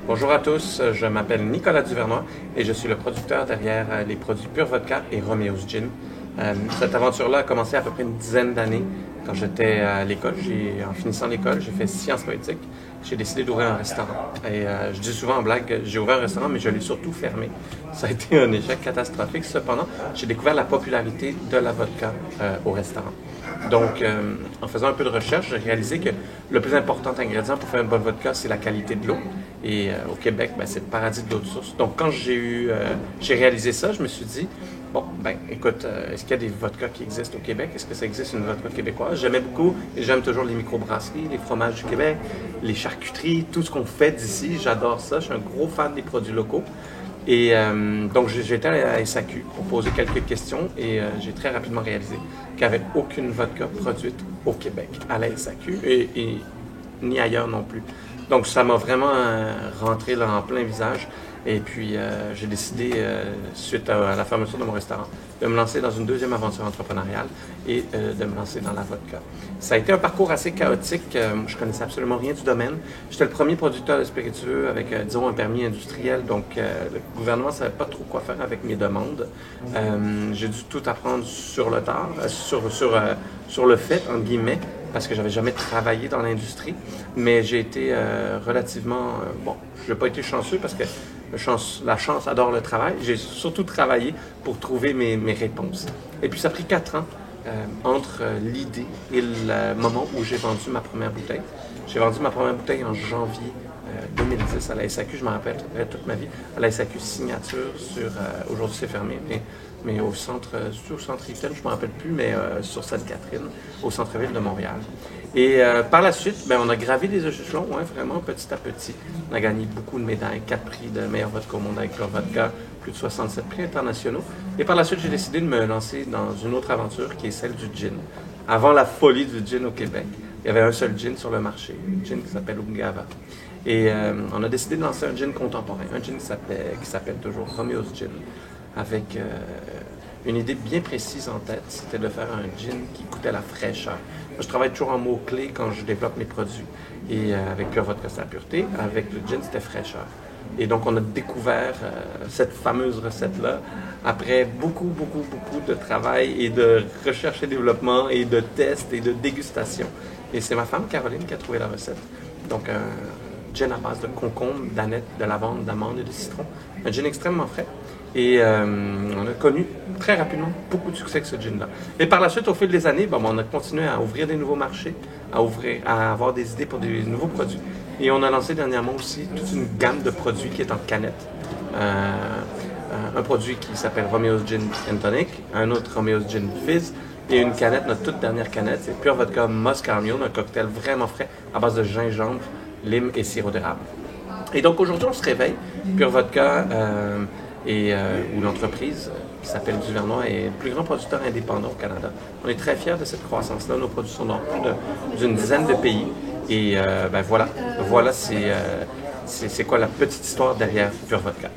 Bonjour à tous, je m'appelle Nicolas Duvernois et je suis le producteur derrière les produits Pure Vodka et Romeo's Gin. Cette aventure-là a commencé à peu près une dizaine d'années quand j'étais à l'école. En finissant l'école, j'ai fait sciences politiques. J'ai décidé d'ouvrir un restaurant. Et je dis souvent en blague, j'ai ouvert un restaurant, mais je l'ai surtout fermé. Ça a été un échec catastrophique. Cependant, j'ai découvert la popularité de la vodka au restaurant. Donc, en faisant un peu de recherche, j'ai réalisé que le plus important ingrédient pour faire une bonne vodka, c'est la qualité de l'eau. Et au Québec, c'est le paradis de l'eau de source. Donc, quand j'ai réalisé ça, je me suis dit, bon, écoute, est-ce qu'il y a des vodkas qui existent au Québec? Est-ce que ça existe une vodka québécoise? J'aimais beaucoup et j'aime toujours les microbrasseries, les fromages du Québec, les charcuteries, tout ce qu'on fait d'ici. J'adore ça. Je suis un gros fan des produits locaux. Et donc, j'étais à la SAQ pour poser quelques questions et j'ai très rapidement réalisé qu'il n'y avait aucune vodka produite au Québec à la SAQ et ni ailleurs non plus. Donc, ça m'a vraiment rentré là, en plein visage. Et puis, j'ai décidé, suite à la fermeture de mon restaurant, de me lancer dans une deuxième aventure entrepreneuriale et de me lancer dans la vodka. Ça a été un parcours assez chaotique. Je connaissais absolument rien du domaine. J'étais le premier producteur de spiritueux avec, disons, un permis industriel. Donc, le gouvernement ne savait pas trop quoi faire avec mes demandes. J'ai dû tout apprendre sur le tard, sur le fait, entre guillemets, parce que j'avais jamais travaillé dans l'industrie. Mais j'ai été relativement... je n'ai pas été chanceux parce que la chance adore le travail. J'ai surtout travaillé pour trouver mes réponses. Et puis, ça a pris 4 ans entre l'idée et le moment où j'ai vendu ma première bouteille. J'ai vendu ma première bouteille en janvier 2010 à la SAQ. Je m'en rappelle toute ma vie. À la SAQ Signature, aujourd'hui c'est fermé, mais au centre Hilton, je ne me rappelle plus, mais sur Sainte-Catherine, au centre-ville de Montréal. Et par la suite, on a gravé des échelons, vraiment petit à petit. On a gagné beaucoup de médailles, 4 prix de meilleur vodka au monde avec Pure Vodka, plus de 67 prix internationaux. Et par la suite, j'ai décidé de me lancer dans une autre aventure qui est celle du gin. Avant la folie du gin au Québec, il y avait un seul gin sur le marché, un gin qui s'appelle Ungava. Et on a décidé de lancer un gin contemporain, un gin qui s'appelle toujours Romeo's Gin, avec une idée bien précise en tête, c'était de faire un gin qui goûtait la fraîcheur. Moi, je travaille toujours en mots-clés quand je développe mes produits. Et avec Pure Vodka, c'est la pureté, avec le gin, c'était fraîcheur. Et donc, on a découvert cette fameuse recette-là après beaucoup de travail et de recherche et développement et de tests et de dégustation. Et c'est ma femme, Caroline, qui a trouvé la recette. Donc, un gin à base de concombre, d'aneth, de lavande, d'amande et de citron. Un gin extrêmement frais. Et on a connu très rapidement beaucoup de succès avec ce gin-là. Et par la suite, au fil des années, on a continué à ouvrir des nouveaux marchés, à avoir des idées pour des nouveaux produits. Et on a lancé dernièrement aussi toute une gamme de produits qui est en canette. Un produit qui s'appelle Romeo's Gin and Tonic, un autre Romeo's Gin Fizz, et une canette, notre toute dernière canette, c'est Pure Vodka Moscow Mule, un cocktail vraiment frais à base de gingembre, lime et sirop d'érable. Et donc aujourd'hui, on se réveille, Pure Vodka ou l'entreprise qui s'appelle Duvernois est le plus grand producteur indépendant au Canada. On est très fiers de cette croissance-là. Nos produits sont dans plus d'une dizaine de pays. Et voilà c'est quoi la petite histoire derrière Pure Vodka.